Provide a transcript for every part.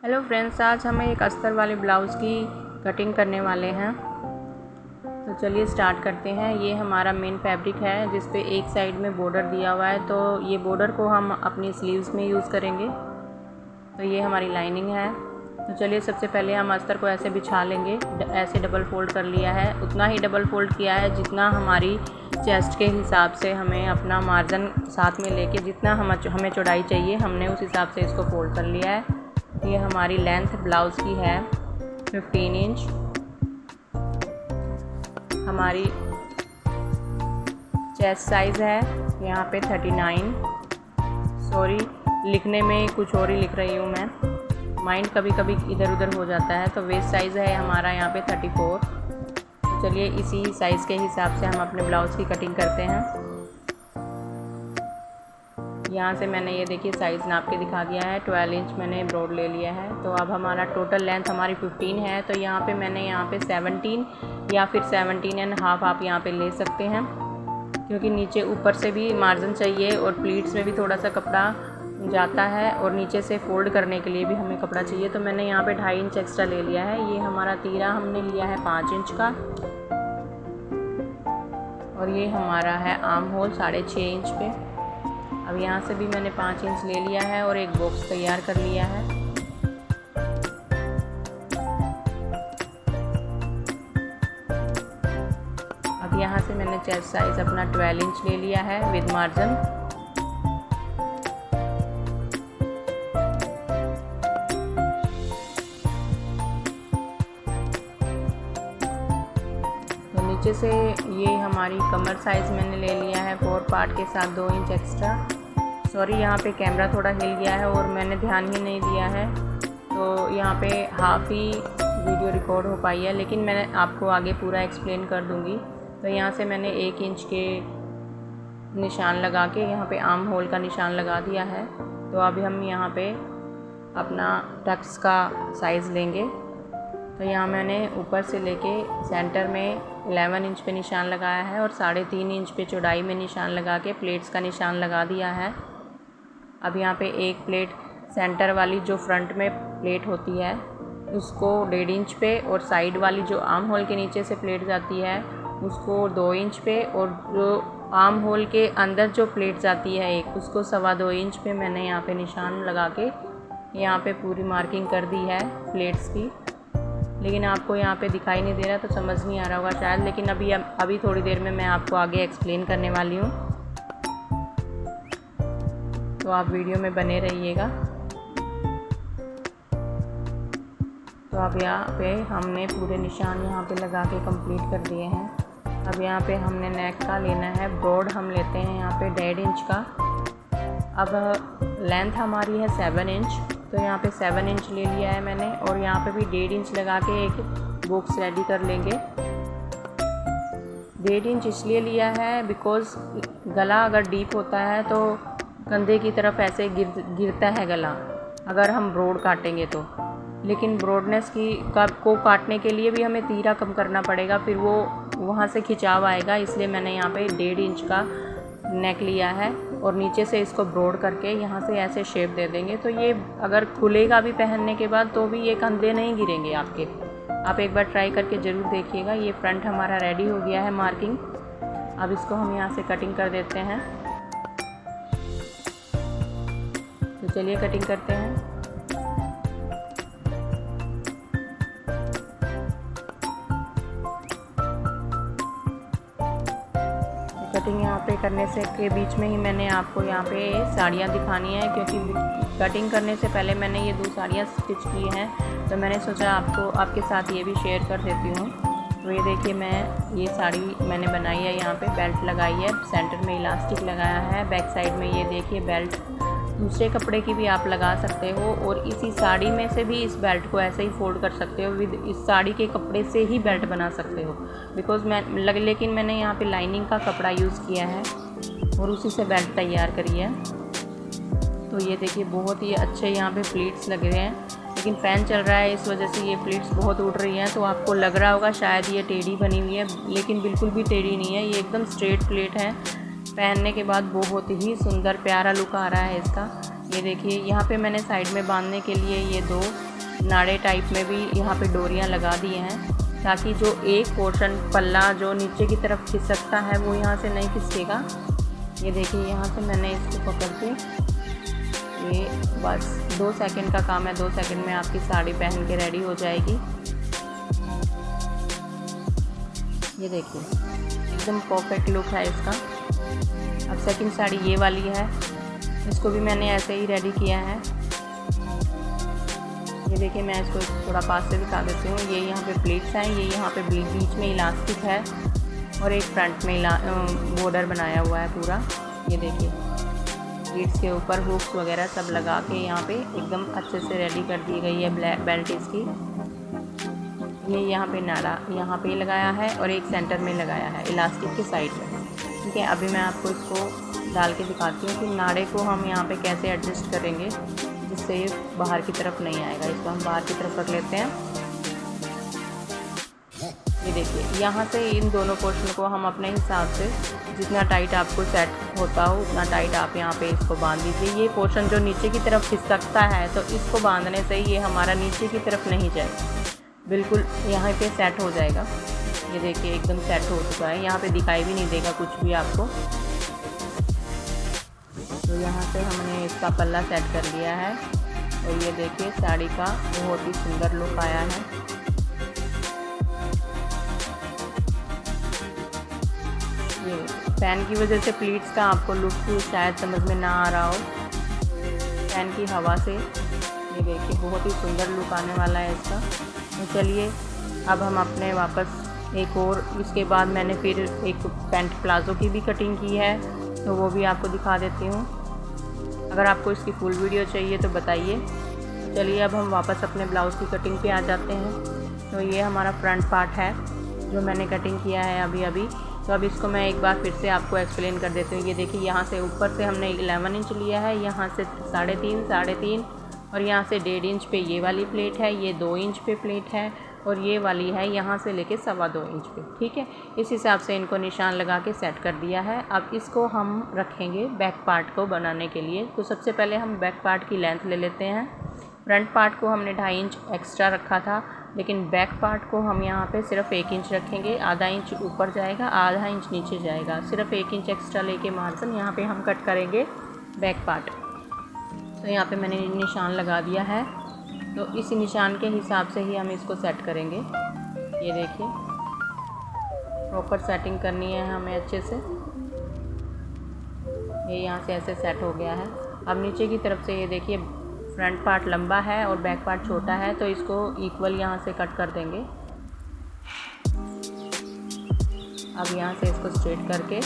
Hello friends, आज हम एक अस्तर वाले ब्लाउज़ की कटिंग करने वाले हैं। तो चलिए स्टार्ट करते हैं। ये हमारा मेन फैब्रिक है जिस पे एक साइड में बॉर्डर दिया हुआ है, तो ये बॉर्डर को हम अपनी स्लीव्स में यूज़ करेंगे। तो ये हमारी लाइनिंग है। तो चलिए सबसे पहले हम अस्तर को ऐसे बिछा लेंगे। ऐसे डबल फोल्ड कर लिया है, उतना ही डबल फोल्ड किया है जितना हमारी चेस्ट के हिसाब से हमें अपना मार्जिन साथ में लेके जितना हमें चौड़ाई चाहिए हमने उस हिसाब से इसको फोल्ड कर लिया है। ये हमारी लेंथ ब्लाउज़ की है 15 इंच। हमारी चेस्ट साइज़ है यहाँ पे 39। सॉरी, लिखने में कुछ और ही लिख रही हूँ मैं, माइंड कभी कभी इधर उधर हो जाता है। तो वेस्ट साइज़ है हमारा यहाँ पे 34। चलिए इसी साइज़ के हिसाब से हम अपने ब्लाउज़ की कटिंग करते हैं। यहाँ से मैंने ये देखिए साइज़ नाप के दिखा दिया है। 12 इंच मैंने ब्रॉड ले लिया है। तो अब हमारा टोटल लेंथ हमारी 15 है। तो यहाँ पे मैंने यहाँ पे 17 या फिर 17.5 आप यहाँ पे ले सकते हैं, क्योंकि नीचे ऊपर से भी मार्जिन चाहिए और प्लीट्स में भी थोड़ा सा कपड़ा जाता है और नीचे से फोल्ड करने के लिए भी हमें कपड़ा चाहिए। तो मैंने यहाँ पे 2.5 इंच एक्स्ट्रा ले लिया है। ये हमारा तीरा हमने लिया है 5 इंच का, और ये हमारा है आर्म होल 6.5 इंच पे। अब यहाँ से भी मैंने 5 इंच ले लिया है और एक बॉक्स तैयार कर लिया है। अब यहाँ से मैंने चेस्ट साइज़ अपना 12 इंच ले लिया है विद मार्जिन। तो नीचे से ये हमारी कमर साइज़ मैंने ले लिया है 4 पार्ट के साथ 2 इंच एक्स्ट्रा। सॉरी, यहाँ पे कैमरा थोड़ा हिल गया है और मैंने ध्यान ही नहीं दिया है, तो यहाँ पे हाफ़ ही वीडियो रिकॉर्ड हो पाई है, लेकिन मैं आपको आगे पूरा एक्सप्लेन कर दूँगी। तो यहाँ से मैंने 1 इंच के निशान लगा के यहाँ पे आर्म होल का निशान लगा दिया है। तो अभी हम यहाँ पे अपना टक्स का साइज़ लेंगे। तो यहाँ मैंने ऊपर से लेके सेंटर में 11 इंच पे निशान लगाया है और 3.5 इंच पे चौड़ाई में निशान लगा के प्लेट्स का निशान लगा दिया है। अब यहाँ पे एक प्लेट सेंटर वाली जो फ्रंट में प्लेट होती है उसको 1.5 इंच पे, और साइड वाली जो आर्म होल के नीचे से प्लेट जाती है उसको 2 इंच पे, और जो आर्म होल के अंदर जो प्लेट जाती है एक उसको 2.25 इंच पे मैंने यहाँ पे निशान लगा के यहाँ पे पूरी मार्किंग कर दी है प्लेट्स की। लेकिन आपको यहाँ पे दिखाई नहीं दे रहा तो समझ नहीं आ रहा होगा शायद, लेकिन अभी थोड़ी देर में मैं आपको आगे एक्सप्लेन करने वाली हूँ, तो आप वीडियो में बने रहिएगा। तो अब यहाँ पे हमने पूरे निशान यहाँ पे लगा के कंप्लीट कर दिए हैं। अब यहाँ पे हमने नेक का लेना है ब्रॉड, हम लेते हैं यहाँ पे 1.5 इंच का। अब लेंथ हमारी है 7 इंच, तो यहाँ पे 7 इंच ले लिया है मैंने, और यहाँ पे भी 1.5 इंच लगा के एक बॉक्स रेडी कर लेंगे। 1.5 इंच इसलिए लिया है बिकॉज़ गला अगर डीप होता है तो कंधे की तरफ ऐसे गिरता है गला अगर हम ब्रॉड काटेंगे तो, लेकिन ब्रॉडनेस को काटने के लिए भी हमें तीरा कम करना पड़ेगा, फिर वो वहाँ से खिंचाव आएगा। इसलिए मैंने यहाँ पे 1.5 इंच का नेक लिया है और नीचे से इसको ब्रॉड करके यहाँ से ऐसे शेप दे देंगे। तो ये अगर खुलेगा भी पहनने के बाद तो भी ये कंधे नहीं गिरेंगे आपके। आप एक बार ट्राई करके ज़रूर देखिएगा। ये फ्रंट हमारा रेडी हो गया है मार्किंग। अब इसको हम यहाँ से कटिंग कर देते हैं। तो चलिए कटिंग करते हैं। कटिंग यहाँ पे करने से के बीच में ही मैंने आपको यहाँ पे साड़ियाँ दिखानी है, क्योंकि कटिंग करने से पहले मैंने ये 2 साड़ियाँ स्टिच की हैं, तो मैंने सोचा आपके साथ ये भी शेयर कर देती हूँ। तो ये देखिए, मैं ये साड़ी मैंने बनाई है, यहाँ पे बेल्ट लगाई है, सेंटर में इलास्टिक लगाया है, बैक साइड में ये देखिए बेल्ट दूसरे कपड़े की भी आप लगा सकते हो, और इसी साड़ी में से भी इस बेल्ट को ऐसे ही फोल्ड कर सकते हो, विद इस साड़ी के कपड़े से ही बेल्ट बना सकते हो। लेकिन मैंने यहाँ पे लाइनिंग का कपड़ा यूज़ किया है और उसी से बेल्ट तैयार करी है। तो ये देखिए बहुत ही अच्छे यहाँ पे प्लीट्स लग रहे हैं, लेकिन फ़ैन चल रहा है इस वजह से ये प्लीट्स बहुत उड़ रही हैं। तो आपको लग रहा होगा शायद ये टेढ़ी बनी हुई है, लेकिन बिल्कुल भी टेढ़ी नहीं है, ये एकदम स्ट्रेट प्लेट है। पहनने के बाद बहुत ही सुंदर प्यारा लुक आ रहा है इसका। ये देखिए यहाँ पे मैंने साइड में बांधने के लिए ये 2 नाड़े टाइप में भी यहाँ पे डोरियाँ लगा दी हैं, ताकि जो एक पोर्शन पल्ला जो नीचे की तरफ खिसकता है वो यहाँ से नहीं खिसकेगा। ये देखिए यहाँ से मैंने इसको पकड़ के, ये बस 2 सेकंड का काम है, 2 सेकंड में आपकी साड़ी पहन के रेडी हो जाएगी। ये देखिए एकदम परफेक्ट लुक है इसका। अब सेकंड साड़ी ये वाली है, इसको भी मैंने ऐसे ही रेडी किया है। ये देखिए मैं इसको थोड़ा पास से दिखा देती हूँ। ये यहाँ पे प्लीट्स हैं, ये यहाँ पे बीच में इलास्टिक है और एक फ्रंट में बॉर्डर बनाया हुआ है पूरा। ये देखिए प्लीट्स के ऊपर हुक्स वगैरह सब लगा के यहाँ पे एकदम अच्छे से रेडी कर दी गई है बेल्ट इसकी। ये यहाँ पे नाड़ा यहाँ पे लगाया है और एक सेंटर में लगाया है इलास्टिक के साइड में। ठीक है, अभी मैं आपको इसको डाल के दिखाती हूँ कि नाड़े को हम यहाँ पे कैसे एडजस्ट करेंगे जिससे ये बाहर की तरफ नहीं आएगा। इसको हम बाहर की तरफ रख लेते हैं। ये देखिए यहाँ से इन दोनों पोर्शन को हम अपने हिसाब से जितना टाइट आपको सेट होता हो उतना टाइट आप यहाँ पे इसको बांध दीजिए। ये पोर्शन जो नीचे की तरफ खिसकता है तो इसको बांधने से ये हमारा नीचे की तरफ नहीं जाएगा, बिल्कुल यहाँ पे सेट हो जाएगा। ये देखिए एकदम सेट हो चुका है, यहाँ पे दिखाई भी नहीं देगा कुछ भी आपको। तो यहाँ से हमने इसका पल्ला सेट कर लिया है और ये देखिए साड़ी का बहुत ही सुंदर लुक आया है। ये फैन की वजह से प्लीट्स का आपको लुक शायद समझ में ना आ रहा हो, फैन की हवा से। ये देखिए बहुत ही सुंदर लुक आने वाला है इसका। तो चलिए अब हम अपने वापस एक और, इसके बाद मैंने फिर एक पैंट प्लाज़ो की भी कटिंग की है तो वो भी आपको दिखा देती हूँ। अगर आपको इसकी फुल वीडियो चाहिए तो बताइए। चलिए अब हम वापस अपने ब्लाउज़ की कटिंग पे आ जाते हैं। तो ये हमारा फ्रंट पार्ट है जो मैंने कटिंग किया है अभी। तो अब इसको मैं एक बार फिर से आपको एक्सप्लेन कर देती हूँ। ये देखिए यहाँ से ऊपर से हमने 11 इंच लिया है, यहाँ से 3.5 और यहाँ से 1.5 इंच पे ये वाली प्लेट है, ये 2 इंच पे प्लेट है और ये वाली है यहाँ से लेके 2.25 इंच पे। ठीक है, इस हिसाब से इनको निशान लगा के सेट कर दिया है। अब इसको हम रखेंगे बैक पार्ट को बनाने के लिए। तो सबसे पहले हम बैक पार्ट की लेंथ ले लेते हैं। फ्रंट पार्ट को हमने 2.5 इंच एक्स्ट्रा रखा था, लेकिन बैक पार्ट को हम यहाँ पे सिर्फ 1 इंच रखेंगे। आधा इंच ऊपर जाएगा, आधा इंच नीचे जाएगा। सिर्फ 1 इंच एक्स्ट्रा लेके मार्जिन यहाँ पे हम कट करेंगे बैक पार्ट। तो यहाँ पे मैंने निशान लगा दिया है, तो इसी निशान के हिसाब से ही हम इसको सेट करेंगे। ये देखिए प्रॉपर सेटिंग करनी है हमें अच्छे से। ये यहाँ से ऐसे सेट हो गया है। अब नीचे की तरफ से ये देखिए फ्रंट पार्ट लंबा है और बैक पार्ट छोटा है, तो इसको इक्वल यहाँ से कट कर देंगे। अब यहाँ से इसको स्ट्रेट करके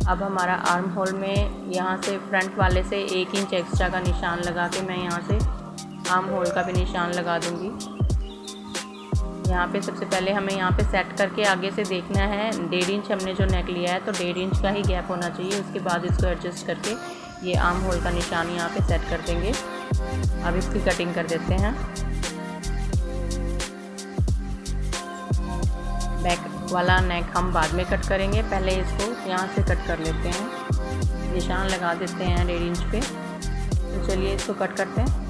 अब हमारा आर्म होल में यहाँ से फ्रंट वाले से 1 इंच एक्स्ट्रा का निशान लगा के मैं यहाँ से आर्म होल का भी निशान लगा दूँगी। यहाँ पे सबसे पहले हमें यहाँ पे सेट करके आगे से देखना है। 1.5 इंच हमने जो नेक लिया है तो 1.5 इंच का ही गैप होना चाहिए। उसके बाद इसको एडजस्ट करके ये आर्म होल का निशान यहाँ पे सेट कर देंगे। अब इसकी कटिंग कर देते हैं। बैक वाला नेक हम बाद में कट करेंगे, पहले इसको यहाँ से कट कर लेते हैं। निशान लगा देते हैं 1.5 इंच पे। तो चलिए इसको कट करते हैं।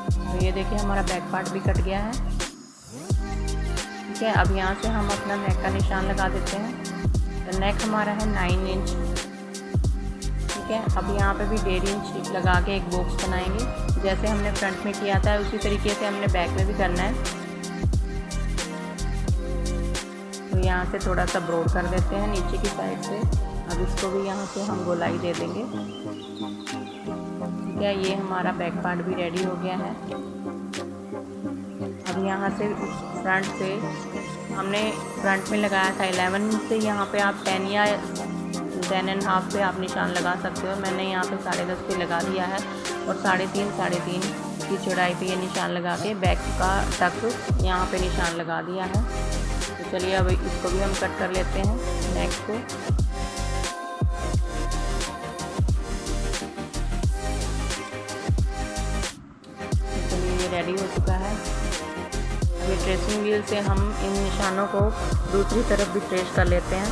तो ये देखिए हमारा बैक पार्ट भी कट गया है। ठीक है, अब यहाँ से हम अपना नेक का निशान लगा देते हैं। तो नेक हमारा है 9 इंच। ठीक है, अब यहाँ पे भी 1.5 इंच लगा के एक बॉक्स बनाएंगे। जैसे हमने फ्रंट में किया था उसी तरीके से हमने बैक में भी करना है। तो यहाँ से थोड़ा सा ब्रॉड कर देते हैं नीचे की साइड से। अब इसको भी यहाँ से हम गोलाई दे देंगे। ठीक है, ये हमारा बैक पार्ट भी रेडी हो गया है। अब यहाँ से फ्रंट से हमने फ्रंट में लगाया था 11 से, यहाँ पे आप 10 या 10.5 पे आप निशान लगा सकते हो। मैंने यहाँ पे 10.5 पे लगा दिया है और 3.5 की चौड़ाई पे ये निशान लगा के बैक का टक यहाँ पे निशान लगा दिया है। तो चलिए अब इसको भी हम कट कर लेते हैं नेक को। चलिए ये रेडी हो चुका है। अब ये ट्रेसिंग व्हील से हम इन निशानों को दूसरी तरफ भी ट्रेस कर लेते हैं।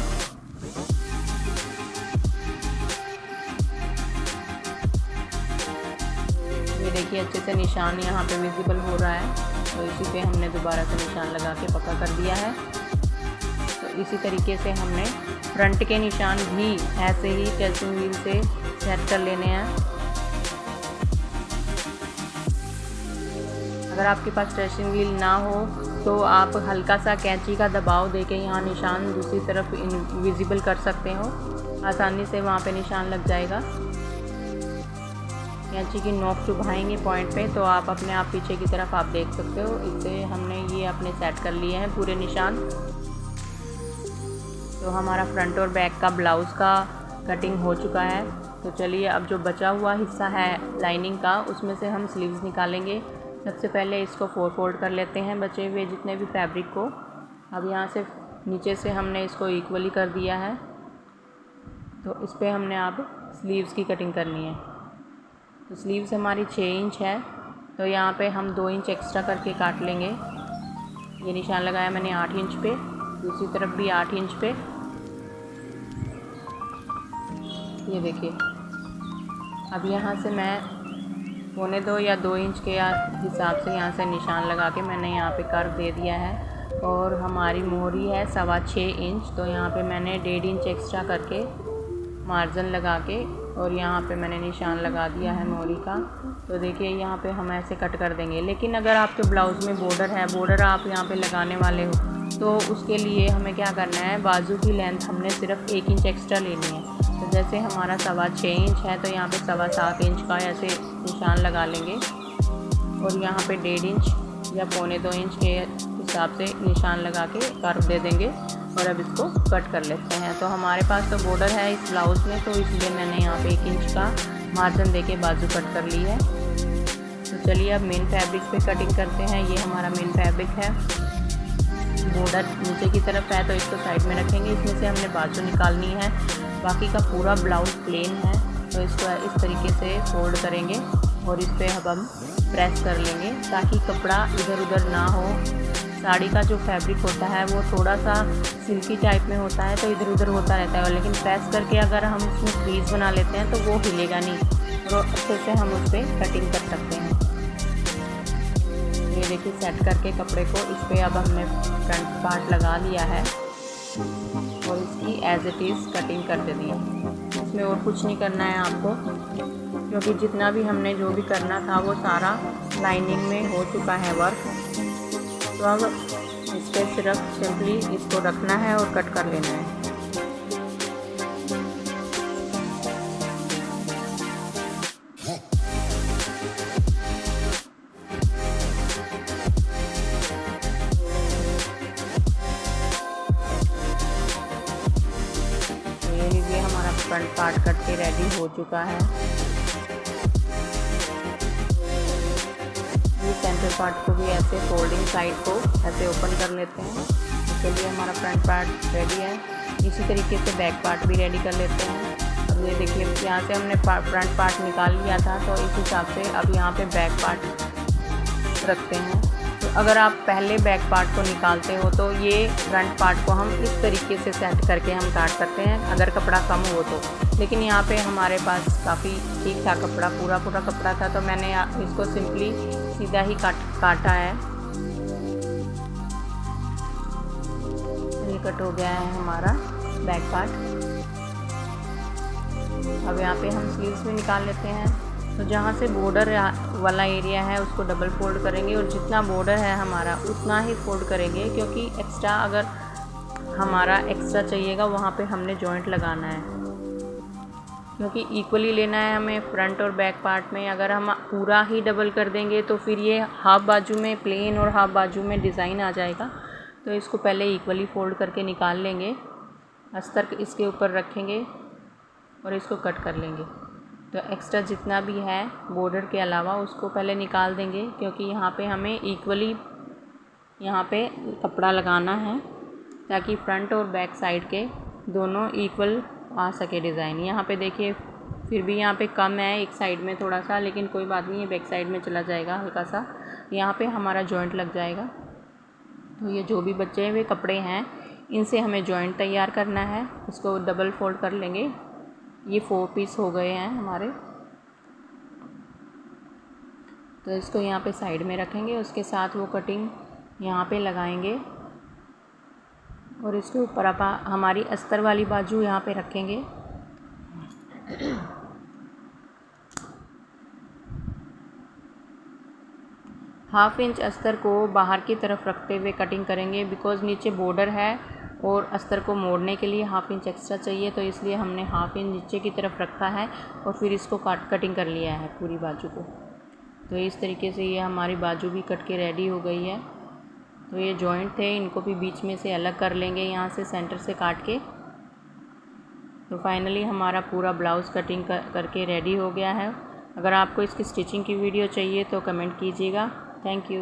ये देखिए देखिए अच्छे से निशान यहाँ पे विजिबल हो रहा है, तो इसी पे हमने दोबारा से निशान लगा के पक्का कर दिया है। तो इसी तरीके से हमने फ्रंट के निशान भी ऐसे ही टेस्टिंग व्हील से सेट कर लेने हैं। अगर आपके पास टेस्टिंग व्हील ना हो तो आप हल्का सा कैंची का दबाव देके यहाँ निशान दूसरी तरफ विजिबल कर सकते हो, आसानी से वहाँ पे निशान लग जाएगा। कैंची की नोक चुभाएंगे पॉइंट पे तो आप अपने आप पीछे की तरफ आप देख सकते हो। इससे हमने ये अपने सेट कर लिए हैं पूरे निशान। तो हमारा फ्रंट और बैक का ब्लाउज़ का कटिंग हो चुका है। तो चलिए अब जो बचा हुआ हिस्सा है लाइनिंग का, उसमें से हम स्लीव्स निकालेंगे। सबसे पहले इसको 4 फोल्ड कर लेते हैं बचे हुए जितने भी फैब्रिक को। अब यहाँ से नीचे से हमने इसको इक्वली कर दिया है, तो इस पर हमने अब स्लीव्स की कटिंग करनी है। तो स्लीव्स हमारी 6 इंच है, तो यहाँ पे हम 2 इंच एक्स्ट्रा करके काट लेंगे। ये निशान लगाया मैंने 8 इंच पे, दूसरी तरफ भी 8 इंच पे। ये देखिए, अब यहाँ से मैं 1.25 या 2 इंच के हिसाब से यहाँ से निशान लगा के मैंने यहाँ पे कर्व दे दिया है। और हमारी मोहरी है 6.25 इंच, तो यहाँ पे मैंने 1.5 इंच एक्स्ट्रा करके मार्जिन लगा के और यहाँ पे मैंने निशान लगा दिया है मोहरी का। तो देखिए यहाँ पे हम ऐसे कट कर देंगे। लेकिन अगर आपके ब्लाउज़ में बॉर्डर है, बॉर्डर आप यहाँ पे लगाने वाले हो, तो उसके लिए हमें क्या करना है, बाजू की लेंथ हमने सिर्फ 1 इंच एक्स्ट्रा लेनी है। तो जैसे हमारा 6.25 इंच है, तो यहाँ पे 7.25 इंच का ऐसे निशान लगा लेंगे और यहाँ पे 1.5 इंच या 1.25 इंच के हिसाब से निशान लगा के कर्व दे देंगे। और अब इसको कट कर लेते हैं। तो हमारे पास तो बॉर्डर है इस ब्लाउज़ में, तो इसलिए मैंने यहाँ पे 1 इंच का मार्जिन देके बाजू कट कर ली है। तो चलिए अब मेन फैब्रिक पे कटिंग करते हैं। ये हमारा मेन फैब्रिक है, बॉर्डर नीचे की तरफ है, तो इसको साइड में रखेंगे। इसमें से हमने बाजू निकालनी है, बाकी का पूरा ब्लाउज़ प्लेन है। तो इसको इस तरीके से फोल्ड करेंगे और इस पर अब हम प्रेस कर लेंगे ताकि कपड़ा इधर उधर ना हो। साड़ी का जो फैब्रिक होता है वो थोड़ा सा सिल्की टाइप में होता है, तो इधर उधर होता रहता है। लेकिन प्रेस करके अगर हम इसमें क्रीज बना लेते हैं तो वो हिलेगा नहीं और अच्छे से हम उस पर कटिंग कर सकते हैं। ये देखिए, सेट करके कपड़े को इस पर अब हमने फ्रंट पार्ट लगा लिया है और इसकी एज इट इज़ कटिंग कर दे दी है। इसमें और कुछ नहीं करना है आपको, क्योंकि जितना भी हमने जो भी करना था वो सारा लाइनिंग में हो चुका है वर्क। तो अब इस पर सिर्फ सिंपली इसको रखना है और कट कर लेना है। ये लीजिए, हमारा फ्रंट पार्ट कट के रेडी हो चुका है। सेंटर पार्ट को भी ऐसे फोल्डिंग साइड को ऐसे ओपन कर लेते हैं। तो चलिए, हमारा फ्रंट पार्ट रेडी है। इसी तरीके से बैक पार्ट भी रेडी कर लेते हैं। अब ये देखिए, यहाँ से हमने फ्रंट पार्ट निकाल लिया था, तो इस हिसाब से अब यहाँ पे बैक पार्ट रखते हैं। तो अगर आप पहले बैक पार्ट को निकालते हो तो ये फ्रंट पार्ट को हम इस तरीके से सेट करके हम काट सकते हैं अगर कपड़ा कम हो तो। लेकिन यहाँ पे हमारे पास काफ़ी ठीक ठाक कपड़ा, पूरा कपड़ा था, तो मैंने इसको सिंपली सीधा ही काटा है। ये कट हो गया है हमारा बैक पार्ट। अब यहाँ पे हम स्लीव्स भी निकाल लेते हैं। तो जहाँ से बॉर्डर वाला एरिया है उसको डबल फोल्ड करेंगे और जितना बॉर्डर है हमारा उतना ही फोल्ड करेंगे, क्योंकि एक्स्ट्रा अगर हमारा एक्स्ट्रा चाहिएगा वहाँ पे हमने जॉइंट लगाना है, क्योंकि इक्वली लेना है हमें फ्रंट और बैक पार्ट में। अगर हम पूरा ही डबल कर देंगे तो फिर ये हाफ बाजू में प्लेन और हाफ बाजू में डिज़ाइन आ जाएगा। तो इसको पहले इक्वली फोल्ड करके निकाल लेंगे, अस्तर इसके ऊपर रखेंगे और इसको कट कर लेंगे। तो एक्स्ट्रा जितना भी है बॉर्डर के अलावा उसको पहले निकाल देंगे, क्योंकि यहाँ पे हमें इक्वली यहाँ पे कपड़ा लगाना है ताकि फ्रंट और बैक साइड के दोनों इक्वल आ सके डिज़ाइन। यहाँ पे देखिए, फिर भी यहाँ पे कम है एक साइड में थोड़ा सा, लेकिन कोई बात नहीं, ये बैक साइड में चला जाएगा हल्का सा। यहाँ पे हमारा जॉइंट लग जाएगा। तो ये जो भी बचे हुए कपड़े हैं इनसे हमें जॉइंट तैयार करना है। इसको डबल फोल्ड कर लेंगे। ये 4 पीस हो गए हैं हमारे। तो इसको यहाँ पे साइड में रखेंगे, उसके साथ वो कटिंग यहाँ पे लगाएंगे और इसके ऊपर आप हमारी अस्तर वाली बाजू यहाँ पे रखेंगे। हाफ इंच अस्तर को बाहर की तरफ रखते हुए कटिंग करेंगे, बिकॉज़ नीचे बॉर्डर है और अस्तर को मोड़ने के लिए हाफ इंच एक्स्ट्रा चाहिए, तो इसलिए हमने हाफ इंच नीचे की तरफ रखा है और फिर इसको कटिंग कर लिया है पूरी बाजू को। तो इस तरीके से ये हमारी बाजू भी कट के रेडी हो गई है। तो ये जॉइंट थे, इनको भी बीच में से अलग कर लेंगे यहाँ से सेंटर से काट के। तो फाइनली हमारा पूरा ब्लाउज़ कटिंग करके रेडी हो गया है। अगर आपको इसकी स्टिचिंग की वीडियो चाहिए तो कमेंट कीजिएगा। Thank you.